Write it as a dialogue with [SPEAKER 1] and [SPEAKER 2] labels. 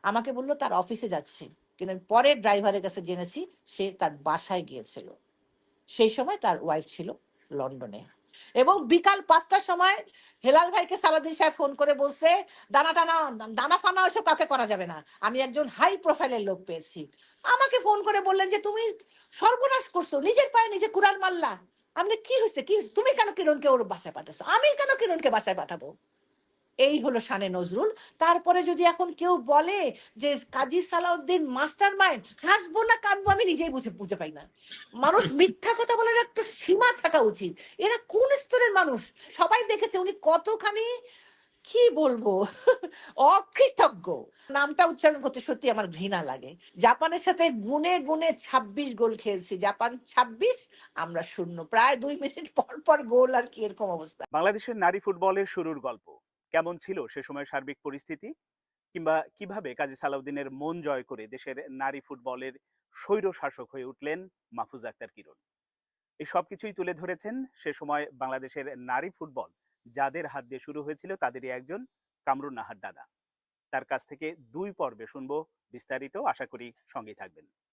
[SPEAKER 1] আমাকে বলল তার অফিসে যাচ্ছি। কিন্তু আমি পরে ড্রাইভারের কাছে জেনেছি সে তার বাসায় গিয়েছিল। সেই সময় তার ওয়াইফ ছিল লন্ডনে। এবং বিকাল ৫ টার সময় হেলাল ভাইকে সালাউদ্দিন সাহেব ফোন করে বলছে, "দানা-টানা দানা-ফানা ওইসব কাউকে করা যাবে না। আমি একজন হাই প্রোফাইল এর লোক পেয়েছি।" আমাকে ফোন করে বললেন যে, "তুমি সর্বনাশ করছো। নিজের পায়ে নিজে কুড়াল মারলা।" আমি বলি, "কি হইছে? কি হইছে? তুমি কেন কিরণকে ওর বাসায় পাঠাইছো? আমি কেন কিরণকে বাসায় পাঠাবো?" এই হলো শানে নজরুল। তারপরে যদি এখন কেউ বলে যে কাজী সালাউদ্দিন মাস্টার মাইন্ড, হাসবো না কাঁদবো আমি নিজেই বুঝে পাই না। মানুষ মিথ্যা কথা বলার একটা সীমা থাকা উচিত। এরা কোন স্তরের মানুষ? সবাই দেখেছে উনি কতখানি কি বলবো অকৃতজ্ঞ। নামটা উচ্চারণ করতে সত্যি আমার ঘৃণা লাগে। জাপানের সাথে গুণে ২৬ গোল খেলছি। জাপান ২৬ আমরা ০। প্রায় ২ মিনিট পর গোল আর কি এরকম অবস্থা।
[SPEAKER 2] বাংলাদেশের নারী ফুটবলের শুরুর গল্প কেমন ছিল সে সময় সার্বিক পরিস্থিতি, কিংবা কিভাবে কাজী সালাউদ্দিনের মন জয় করে দেশের নারী ফুটবলের স্বৈর শাসক হয়ে উঠলেন মাহফুজা আক্তার কিরণ, এই সবকিছুই তুলে ধরেছেন সে সময় বাংলাদেশের নারী ফুটবল যাদের হাত দিয়ে শুরু হয়েছিল তাদেরই একজন, কামরুন নাহার দাদা। তার কাছ থেকে ২ পর্বে শুনবো বিস্তারিত, আশা করি সঙ্গেই থাকবেন।